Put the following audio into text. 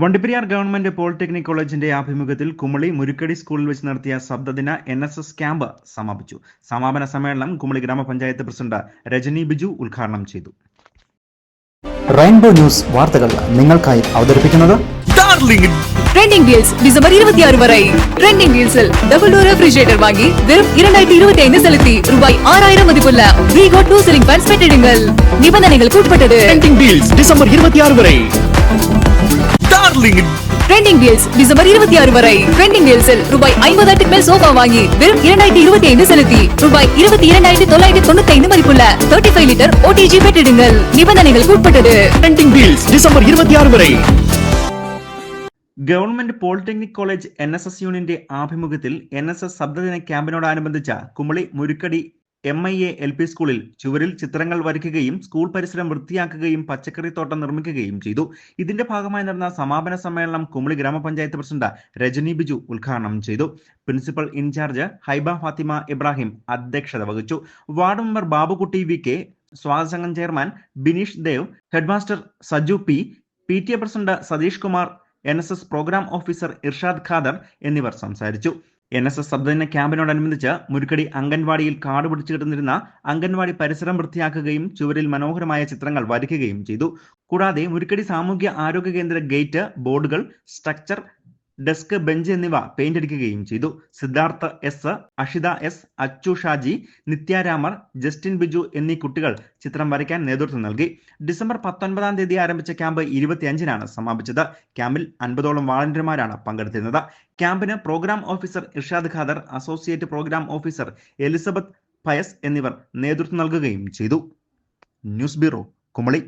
Vandiperiyar government polytechnic കോളേജിന്റെ ആഭിമുഖ്യത്തിൽ കുമളി മുരുക്കടി സ്കൂളിൽ വെച്ച് നടത്തിയ ശബ്ദദിന NSS ക്യാമ്പ് സമാപിച്ചു. സമാപന സമ്മേളനം കുമളി ഗ്രാമപഞ്ചായത്ത് പ്രസിഡന്റ് രജനി ബിജു ഉദ്ഘാടനം ചെയ്തു. റെയിൻബോ ന്യൂസ് വാർത്തകൾ നിങ്ങൾക്കായി അവതരിപ്പിക്കുന്നത് ട്രെൻഡിംഗ് ഡീൽസ് ഡിസംബർ 26 വരെ. ട്രെൻഡിംഗ് ഡീൽസിൽ ഡബിൾ ഡോർ റെഫ്രിജറേറ്റർ വാങ്ങി വെറും 2025 செலுத்தி ரூபாய் 6000 மதிப்புள்ள வீகோ 2 சீலிங் ஃபேன்ஸ் பெற்றிடுங்கள். நிபந்தனைகளுக்கு உட்பட்டது. ട്രെൻഡിംഗ് ഡീൽസ് ഡിസംബർ 26 വരെ. ട്രെൻഡിംഗ് ഡീൽസ് ഡിസംബർ 26 വരെ. ട്രെൻഡിംഗ് ഡീൽസിൽ ரூபாய் 50,000 மேல் சோஃபா வாங்கி வெறும் 2025 செலுத்தி ரூபாய் 22,995 மதிப்புள்ள 35 லிட்டர் OTG பெற்றிடுங்கள். நிபந்தனைகளுக்கு உட்பட்டது. ട്രെൻഡിംഗ് ഡീൽസ് ഡിസംബർ 26 വരെ. ഗവൺമെന്റ് പോളിടെക്നിക് കോളേജ് NSS യൂണിയന്റെ ആഭിമുഖ്യത്തിൽ NSS ശബ്ദദിന ക്യാമ്പിനോടനുബന്ധിച്ച് കുമളി മുരുക്കടി MIA LP സ്കൂളിൽ ചുവരിൽ ചിത്രങ്ങൾ വരയ്ക്കുകയും സ്കൂൾ പരിസരം വൃത്തിയാക്കുകയും പച്ചക്കറിത്തോട്ടം നിർമ്മിക്കുകയും ചെയ്തു. ഇതിന്റെ ഭാഗമായി നടന്ന സമാപന സമ്മേളനം കുമളി ഗ്രാമപഞ്ചായത്ത് പ്രസിഡന്റ് രജനി ബിജു ഉദ്ഘാടനം ചെയ്തു. പ്രിൻസിപ്പൽ ഇൻചാർജ് ഹൈബ ഫാത്തിമ ഇബ്രാഹിം അധ്യക്ഷത വഹിച്ചു. വാർഡ് മെമ്പർ ബാബുകുട്ടി VK, സ്വാഗത സംഘം chairman Bineesh Dev, headmaster Saju P, PTA president Satheesh Kumar, NSS programme officer Irshad Khader എന്നിവർ സംസാരിച്ചു. NSS ശബ്ദദിന ക്യാമ്പിനോടനുബന്ധിച്ച് മുരുക്കടി അംഗൻവാടിയിൽ കാട് പിടിച്ചു കിടന്നിരുന്ന അംഗൻവാടി പരിസരം വൃത്തിയാക്കുകയും ചുവരിൽ മനോഹരമായ ചിത്രങ്ങൾ വരയ്ക്കുകയും ചെയ്തു. കൂടാതെ മുരുക്കടി സാമൂഹ്യ ആരോഗ്യ കേന്ദ്ര ഗേറ്റ്, ബോർഡുകൾ, സ്ട്രക്ചർ, ഡെസ്ക്, ബെഞ്ച് എന്നിവ പെയിന്റ് അടിക്കുകയും ചെയ്തു. Siddhartha S, Ashitha S, Achu Shaji, Nithyaramar, Justin Biju എന്നീ കുട്ടികൾ ചിത്രം വരയ്ക്കാൻ നേതൃത്വം നൽകി. ഡിസംബർ 19-ാം തീയതി ആരംഭിച്ച ക്യാമ്പ് 25-നാണ് സമാപിച്ചത്. ക്യാമ്പിൽ 50ഓളം വാളണ്ടിയർമാരാണ് പങ്കെടുത്തിരുന്നത്. ക്യാമ്പിന് programme officer Irshad Khader, associate programme officer Elizabeth Pius എന്നിവർ നേതൃത്വം നൽകുകയും ചെയ്തു. News bureau, Kumily.